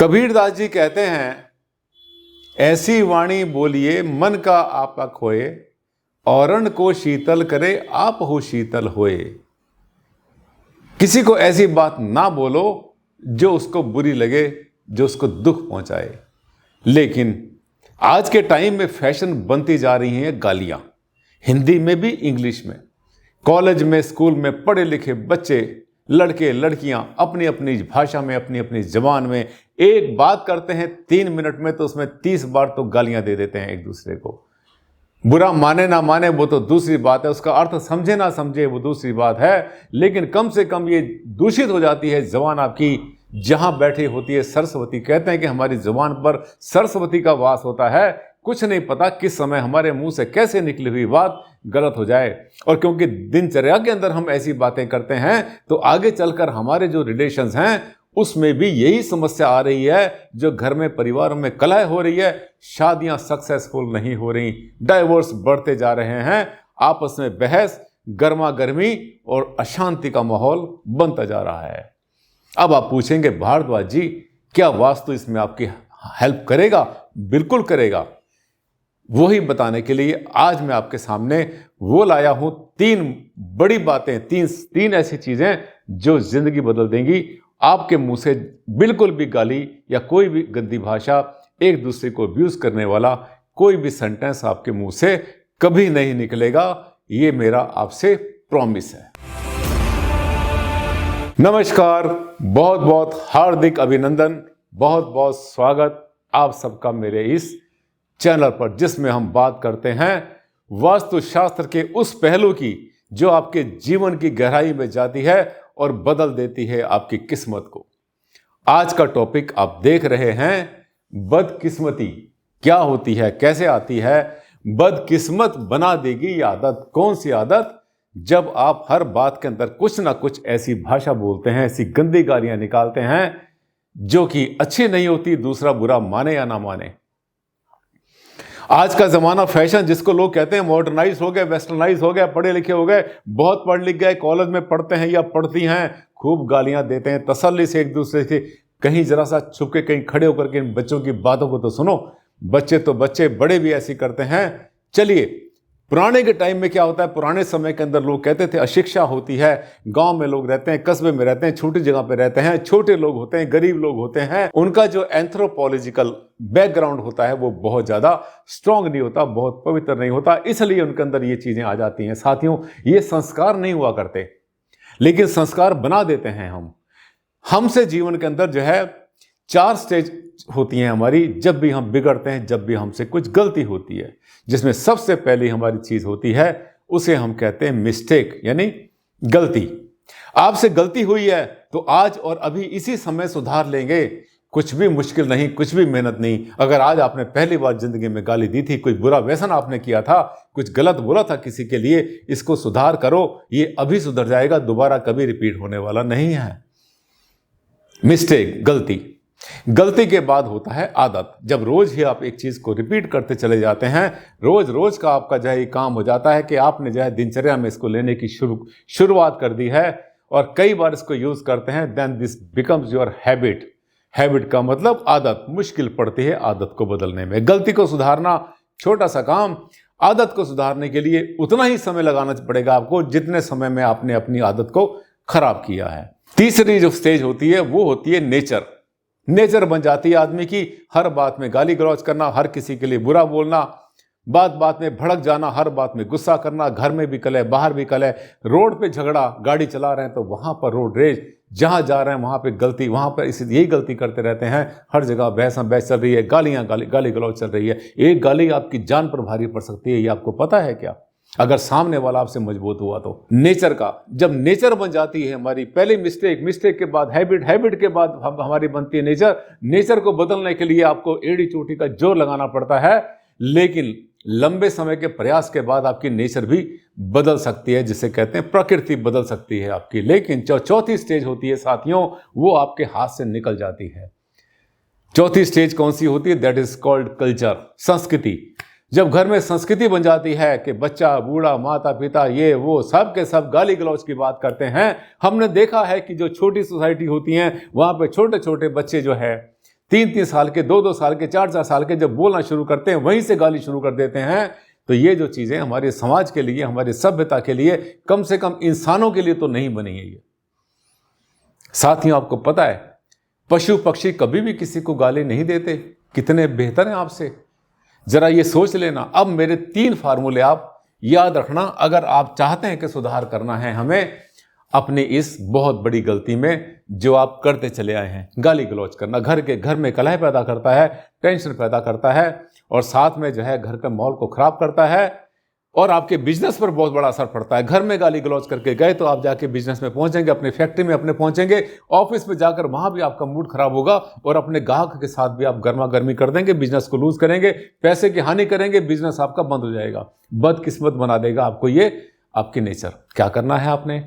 कबीरदास जी कहते हैं, ऐसी वाणी बोलिए मन का आपा खोए, औरन को शीतल करे आप हो शीतल होए। किसी को ऐसी बात ना बोलो जो उसको बुरी लगे, जो उसको दुख पहुंचाए। लेकिन आज के टाइम में फैशन बनती जा रही हैं गालियां, हिंदी में भी इंग्लिश में। कॉलेज में स्कूल में पढ़े लिखे बच्चे, लड़के लड़कियां अपनी अपनी भाषा में, अपनी अपनी जबान में एक बात करते हैं 3 मिनट में तो उसमें 30 बार तो गालियां दे देते हैं एक दूसरे को। बुरा माने ना माने वो तो दूसरी बात है, उसका अर्थ समझे ना समझे वो दूसरी बात है, लेकिन कम से कम ये दूषित हो जाती है जबान आपकी। जहां बैठी होती है सरस्वती, कहते हैं कि हमारी जुबान पर सरस्वती का वास होता है। कुछ नहीं पता किस समय हमारे मुंह से कैसे निकली हुई बात गलत हो जाए। और क्योंकि दिनचर्या के अंदर हम ऐसी बातें करते हैं तो आगे चलकर हमारे जो रिलेशंस हैं उसमें भी यही समस्या आ रही है, जो घर में परिवारों में कलह हो रही है, शादियां सक्सेसफुल नहीं हो रही, डाइवोर्स बढ़ते जा रहे हैं, आपस में बहस, गर्मा गर्मी और अशांति का माहौल बनता जा रहा है। अब आप पूछेंगे, भारद्वाज जी क्या वास्तु इसमें आपकी हेल्प करेगा? बिल्कुल करेगा। वही बताने के लिए आज मैं आपके सामने वो लाया हूं 3 बड़ी बातें, तीन ऐसी चीजें जो जिंदगी बदल देंगी। आपके मुंह से बिल्कुल भी गाली या कोई भी गंदी भाषा, एक दूसरे को अब्यूज करने वाला कोई भी सेंटेंस आपके मुंह से कभी नहीं निकलेगा। ये मेरा आपसे प्रॉमिस है। नमस्कार, बहुत बहुत हार्दिक अभिनंदन, बहुत बहुत स्वागत आप सबका मेरे इस चैनल पर, जिसमें हम बात करते हैं वास्तुशास्त्र के उस पहलू की जो आपके जीवन की गहराई में जाती है और बदल देती है आपकी किस्मत को। आज का टॉपिक आप देख रहे हैं, बदकिस्मती क्या होती है, कैसे आती है। बदकिस्मत बना देगी ये आदत। कौन सी आदत? जब आप हर बात के अंदर कुछ ना कुछ ऐसी भाषा बोलते हैं, ऐसी गंदी गालियां निकालते हैं जो कि अच्छी नहीं होती, दूसरा बुरा माने या ना माने। आज का जमाना फैशन, जिसको लोग कहते हैं मॉडर्नाइज हो गए, वेस्टर्नाइज हो गए, पढ़े लिखे हो गए, बहुत पढ़ लिख गए, कॉलेज में पढ़ते हैं या पढ़ती हैं, खूब गालियां देते हैं तसल्ली से एक दूसरे से। कहीं जरा सा छुप के कहीं खड़े होकर के इन बच्चों की बातों को तो सुनो। बच्चे तो बच्चे, बड़े भी ऐसी करते हैं। चलिए, पुराने के टाइम में क्या होता है, पुराने समय के अंदर लोग कहते थे अशिक्षा होती है, गांव में लोग रहते हैं, कस्बे में रहते हैं, छोटी जगह पे रहते हैं, छोटे लोग होते हैं, गरीब लोग होते हैं, उनका जो एंथ्रोपोलॉजिकल बैकग्राउंड होता है वो बहुत ज्यादा स्ट्रांग नहीं होता, बहुत पवित्र नहीं होता, इसलिए उनके अंदर ये चीजें आ जाती हैं। साथियों, ये संस्कार नहीं हुआ करते, लेकिन संस्कार बना देते हैं हम। हमसे जीवन के अंदर जो है 4 स्टेज होती हैं हमारी, जब भी हम बिगड़ते हैं, जब भी हमसे कुछ गलती होती है, जिसमें सबसे पहली हमारी चीज होती है, उसे हम कहते हैं मिस्टेक, यानी गलती। आपसे गलती हुई है तो आज और अभी इसी समय सुधार लेंगे, कुछ भी मुश्किल नहीं, कुछ भी मेहनत नहीं। अगर आज आपने पहली बार जिंदगी में गाली दी थी, कोई बुरा व्यसन आपने किया था, कुछ गलत बोला था किसी के लिए, इसको सुधार करो, ये अभी सुधर जाएगा, दोबारा कभी रिपीट होने वाला नहीं है। मिस्टेक, गलती। गलती के बाद होता है आदत। जब रोज ही आप एक चीज को रिपीट करते चले जाते हैं, रोज रोज का आपका जो है काम हो जाता है कि आपने जो है दिनचर्या में इसको लेने की शुरुआत कर दी है और कई बार इसको यूज करते हैं, then this becomes your habit. Habit का मतलब आदत। मुश्किल पड़ती है आदत को बदलने में। गलती को सुधारना छोटा सा काम, आदत को सुधारने के लिए उतना ही समय लगाना पड़ेगा आपको जितने समय में आपने अपनी आदत को खराब किया है। तीसरी जो स्टेज होती है वो होती है नेचर। नेचर बन जाती है आदमी की, हर बात में गाली गलौज करना, हर किसी के लिए बुरा बोलना, बात बात में भड़क जाना, हर बात में गुस्सा करना, घर में भी कलह, बाहर भी कलह, रोड पे झगड़ा, गाड़ी चला रहे हैं तो वहां पर रोड रेज, जहां जा रहे हैं वहां पे गलती, वहां पर यही गलती करते रहते हैं। हर जगह बहस चल रही है, गालियां गाली गलौज चल रही है। एक गाली आपकी जान पर भारी पड़ सकती है, ये आपको पता है क्या? अगर सामने वाला आपसे मजबूत हुआ तो। नेचर का, जब नेचर बन जाती है हमारी, पहले मिस्टेक के बाद हैबिट के बाद हमारी बनती है नेचर। नेचर को बदलने के लिए आपको एड़ी चोटी का जोर लगाना पड़ता है, लेकिन लंबे समय के प्रयास के बाद आपकी नेचर भी बदल सकती है, जिसे कहते हैं प्रकृति बदल सकती है आपकी। लेकिन चौथी स्टेज होती है साथियों, वो आपके हाथ से निकल जाती है। चौथी स्टेज कौन सी होती है? दैट इज कॉल्ड कल्चर, संस्कृति। जब घर में संस्कृति बन जाती है कि बच्चा, बूढ़ा, माता पिता, ये वो सब के सब गाली गलौज की बात करते हैं। हमने देखा है कि जो छोटी सोसाइटी होती हैं वहां पे छोटे छोटे बच्चे जो है 3-3 साल के, 2-2 साल के, 4-4 साल के जब बोलना शुरू करते हैं वहीं से गाली शुरू कर देते हैं। तो ये जो चीज़ें हमारे समाज के लिए, हमारी सभ्यता के लिए, कम से कम इंसानों के लिए तो नहीं बनी है ये। साथियों, आपको पता है पशु पक्षी कभी भी किसी को गाली नहीं देते। कितने बेहतर हैं आपसे, जरा ये सोच लेना। अब मेरे 3 फार्मूले आप याद रखना अगर आप चाहते हैं कि सुधार करना है हमें अपनी इस बहुत बड़ी गलती में जो आप करते चले आए हैं। गाली गलौज करना घर में कलह पैदा करता है, टेंशन पैदा करता है और साथ में जो है घर के माहौल को खराब करता है और आपके बिजनेस पर बहुत बड़ा असर पड़ता है। घर में गाली गलौज करके गए तो आप जाके बिजनेस में पहुंचेंगे, अपनी फैक्ट्री में अपने पहुंचेंगे, ऑफिस में जाकर वहां भी आपका मूड खराब होगा और अपने ग्राहक के साथ भी आप गर्मा गर्मी कर देंगे, बिजनेस को लूज करेंगे, पैसे की हानि करेंगे, बिजनेस आपका बंद हो जाएगा, बदकिस्मत बना देगा आपको ये आपकी नेचर। क्या करना है आपने,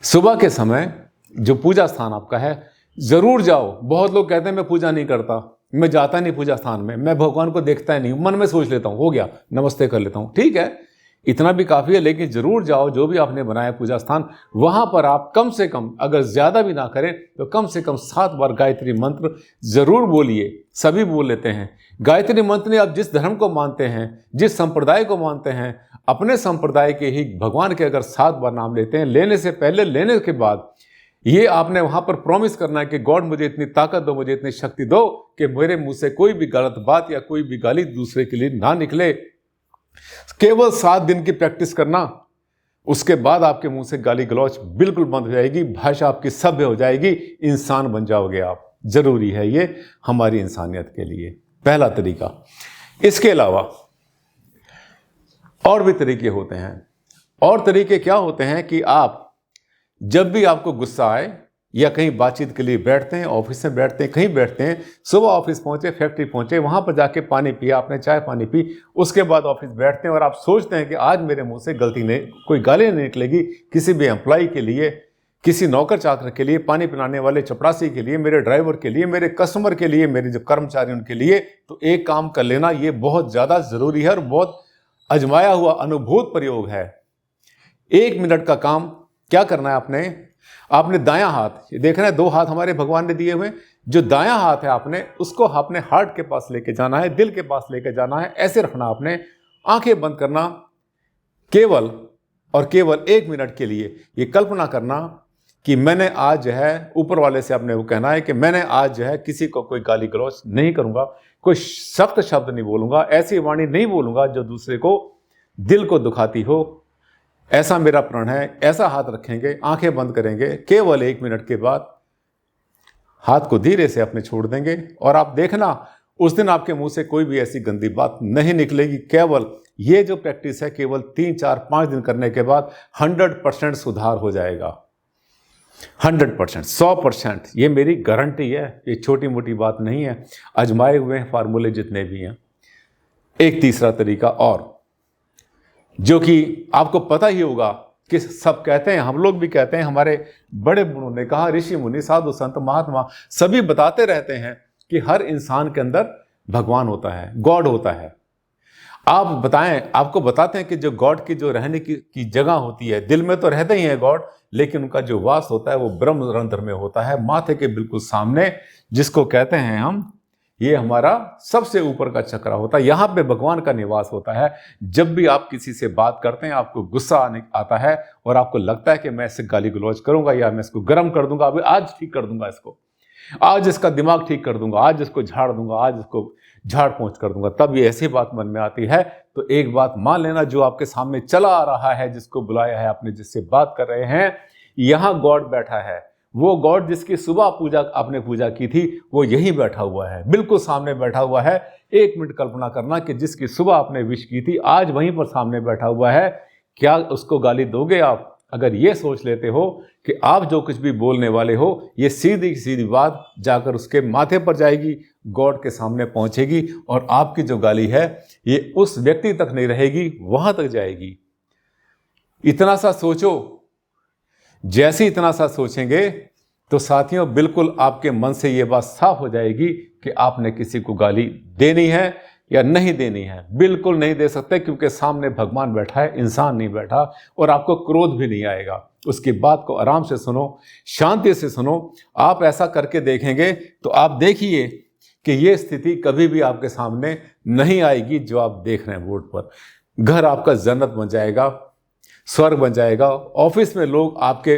सुबह के समय जो पूजा स्थान आपका है जरूर जाओ। बहुत लोग कहते हैं मैं पूजा नहीं करता, मैं जाता नहीं पूजा स्थान में, मैं भगवान को देखता ही नहीं, मन में सोच लेता हूँ, हो गया, नमस्ते कर लेता हूँ, ठीक है, इतना भी काफ़ी है। लेकिन जरूर जाओ, जो भी आपने बनाया पूजा स्थान, वहाँ पर आप कम से कम, अगर ज़्यादा भी ना करें तो कम से कम 7 बार गायत्री मंत्र जरूर बोलिए। सभी बोल लेते हैं गायत्री मंत्र। आप जिस धर्म को मानते हैं, जिस संप्रदाय को मानते हैं, अपने संप्रदाय के ही भगवान के अगर 7 बार नाम लेते हैं, लेने से पहले, लेने के बाद, ये आपने वहां पर प्रॉमिस करना है कि गॉड मुझे इतनी ताकत दो, मुझे इतनी शक्ति दो कि मेरे मुंह से कोई भी गलत बात या कोई भी गाली दूसरे के लिए ना निकले। केवल 7 दिन की प्रैक्टिस करना, उसके बाद आपके मुंह से गाली गलौज बिल्कुल बंद हो जाएगी, भाषा आपकी सभ्य हो जाएगी, इंसान बन जाओगे आप। जरूरी है ये हमारी इंसानियत के लिए, पहला तरीका। इसके अलावा और भी तरीके होते हैं। और तरीके क्या होते हैं कि आप जब भी आपको गुस्सा आए या कहीं बातचीत के लिए बैठते हैं, ऑफिस में बैठते हैं, कहीं बैठते हैं, सुबह ऑफिस पहुंचे, फैक्ट्री पहुंचे, वहां पर जाके पानी पिया आपने, चाय पानी पी, उसके बाद ऑफिस बैठते हैं और आप सोचते हैं कि आज मेरे मुंह से गलती नहीं, कोई गाली नहीं निकलेगी किसी भी एम्प्लॉय के लिए, किसी नौकर चाकर के लिए, पानी पिलाने वाले चपरासी के लिए, मेरे ड्राइवर के लिए, मेरे कस्टमर के लिए, मेरे जो कर्मचारी उनके लिए। तो एक काम कर लेना, ये बहुत ज़्यादा ज़रूरी है और बहुत आजमाया हुआ अनुभूत प्रयोग है। 1 मिनट का काम क्या करना है आपने दायां हाथ, ये देखना है 2 हाथ हमारे भगवान ने दिए हुए, जो दायां हाथ है आपने उसको अपने हार्ट के पास लेके जाना है, दिल के पास लेके जाना है, ऐसे रखना आपने, आंखें बंद करना, केवल और केवल 1 मिनट के लिए ये कल्पना करना कि मैंने आज जो है, ऊपर वाले से आपने वो कहना है कि मैंने आज जो है किसी को कोई गाली गलौज नहीं करूंगा, कोई सख्त शब्द नहीं बोलूंगा, ऐसी वाणी नहीं बोलूंगा जो दूसरे को दिल को दुखाती हो, ऐसा मेरा प्रण है। ऐसा हाथ रखेंगे, आंखें बंद करेंगे, केवल 1 मिनट के बाद हाथ को धीरे से अपने छोड़ देंगे और आप देखना उस दिन आपके मुंह से कोई भी ऐसी गंदी बात नहीं निकलेगी। केवल ये जो प्रैक्टिस है, केवल 3, 4, 5 दिन करने के बाद 100% सुधार हो जाएगा। 100%, 100%, ये मेरी गारंटी है, ये छोटी मोटी बात नहीं है, आजमाए हुए हैं फार्मूले जितने भी हैं। एक तीसरा तरीका और, जो कि आपको पता ही होगा कि सब कहते हैं, हम लोग भी कहते हैं, हमारे बड़े बुढ़ों ने कहा, ऋषि मुनि, साधु संत, महात्मा सभी बताते रहते हैं कि हर इंसान के अंदर भगवान होता है, गॉड होता है। आप बताएं, आपको बताते हैं कि जो गॉड की जो रहने की जगह होती है, दिल में तो रहते ही है गॉड, लेकिन उनका जो वास होता है वो ब्रह्म रंध्र में होता है, माथे के बिल्कुल सामने, जिसको कहते हैं हम, ये हमारा सबसे ऊपर का चक्र होता है, यहाँ पे भगवान का निवास होता है। जब भी आप किसी से बात करते हैं, आपको गुस्सा आता है और आपको लगता है कि मैं इससे गाली गलौज करूंगा या मैं इसको गर्म कर दूंगा, अभी आज ठीक कर दूंगा इसको, आज इसका दिमाग ठीक कर दूंगा, आज इसको झाड़ दूंगा, आज इसको झाड़ पोंछ कर दूंगा, तब ये ऐसी बात मन में आती है। तो एक बात मान लेना, जो आपके सामने चला आ रहा है, जिसको बुलाया है आपने, जिससे बात कर रहे हैं, यहाँ गॉड बैठा है। वो गॉड जिसकी सुबह आपने पूजा की थी, वो यहीं बैठा हुआ है, बिल्कुल सामने बैठा हुआ है। 1 मिनट कल्पना करना कि जिसकी सुबह आपने विश की थी, आज वहीं पर सामने बैठा हुआ है। क्या उसको गाली दोगे आप? अगर ये सोच लेते हो कि आप जो कुछ भी बोलने वाले हो, ये सीधी सीधी बात जाकर उसके माथे पर जाएगी, गॉड के सामने पहुंचेगी और आपकी जो गाली है ये उस व्यक्ति तक नहीं रहेगी, वहां तक जाएगी। इतना सा सोचो। जैसे इतना सा सोचेंगे तो साथियों, बिल्कुल आपके मन से ये बात साफ हो जाएगी कि आपने किसी को गाली देनी है या नहीं देनी है। बिल्कुल नहीं दे सकते, क्योंकि सामने भगवान बैठा है, इंसान नहीं बैठा, और आपको क्रोध भी नहीं आएगा। उसकी बात को आराम से सुनो, शांति से सुनो। आप ऐसा करके देखेंगे तो आप देखिए कि ये स्थिति कभी भी आपके सामने नहीं आएगी जो आप देख रहे हैं बोर्ड पर। घर आपका जन्नत बन जाएगा, स्वर्ग बन जाएगा। ऑफिस में लोग आपके,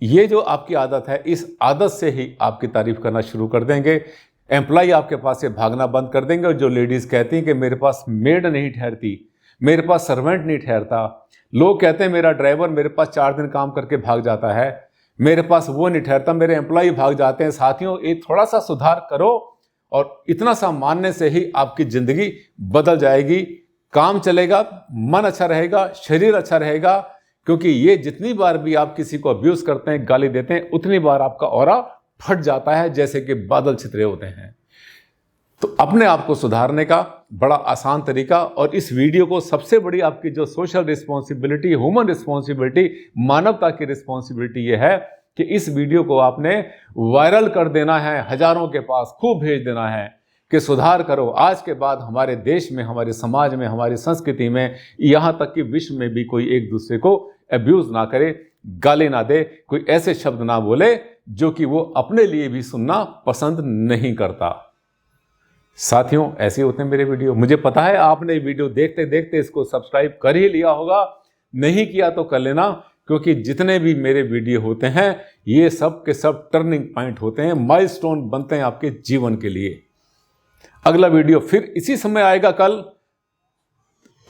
ये जो आपकी आदत है, इस आदत से ही आपकी तारीफ करना शुरू कर देंगे। एम्प्लॉय आपके पास से भागना बंद कर देंगे। और जो लेडीज़ कहती हैं कि मेरे पास मेड नहीं ठहरती, मेरे पास सर्वेंट नहीं ठहरता, लोग कहते हैं मेरा ड्राइवर मेरे पास 4 दिन काम करके भाग जाता है, मेरे पास वो नहीं ठहरता, मेरे एम्प्लॉय भाग जाते हैं। साथियों, ये थोड़ा सा सुधार करो और इतना सा मानने से ही आपकी ज़िंदगी बदल जाएगी। काम चलेगा, मन अच्छा रहेगा, शरीर अच्छा रहेगा। क्योंकि ये जितनी बार भी आप किसी को अब्यूज करते हैं, गाली देते हैं, उतनी बार आपका ऑरा फट जाता है जैसे कि बादल छितरे होते हैं। तो अपने आप को सुधारने का बड़ा आसान तरीका, और इस वीडियो को सबसे बड़ी आपकी जो सोशल रिस्पॉन्सिबिलिटी, ह्यूमन रिस्पॉन्सिबिलिटी, मानवता की रिस्पॉन्सिबिलिटी ये है कि इस वीडियो को आपने वायरल कर देना है, हजारों के पास खूब भेज देना है कि सुधार करो। आज के बाद हमारे देश में, हमारे समाज में, हमारी संस्कृति में, यहाँ तक कि विश्व में भी कोई एक दूसरे को अब्यूज ना करे, गाली ना दे, कोई ऐसे शब्द ना बोले जो कि वो अपने लिए भी सुनना पसंद नहीं करता। साथियों, ऐसे होते हैं मेरे वीडियो। मुझे पता है आपने वीडियो देखते देखते इसको सब्सक्राइब कर ही लिया होगा, नहीं किया तो कर लेना। क्योंकि जितने भी मेरे वीडियो होते हैं ये सब के सब टर्निंग पॉइंट होते हैं, माइलस्टोन बनते हैं आपके जीवन के लिए। अगला वीडियो फिर इसी समय आएगा कल।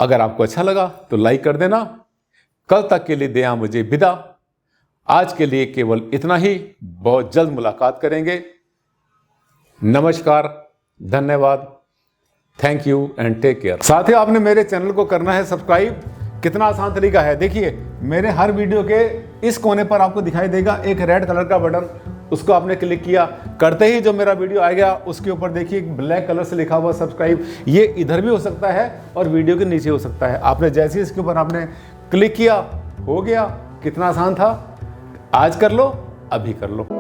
अगर आपको अच्छा लगा तो लाइक कर देना। कल तक के लिए दें मुझे विदा। आज के लिए केवल इतना ही, बहुत जल्द मुलाकात करेंगे। नमस्कार, धन्यवाद, thank you and take care. साथ ही आपने मेरे चैनल को करना है सब्सक्राइब। कितना आसान तरीका है, देखिए मेरे हर वीडियो के इस कोने पर आपको दिखाई देगा एक रेड कलर का बटन, उसको आपने क्लिक किया, करते ही जो मेरा वीडियो आएगा उसके ऊपर देखिए ब्लैक कलर से लिखा हुआ सब्सक्राइब। ये इधर भी हो सकता है और वीडियो के नीचे हो सकता है। आपने जैसे ही इसके ऊपर आपने क्लिक किया, हो गया। कितना आसान था। आज कर लो, अभी कर लो।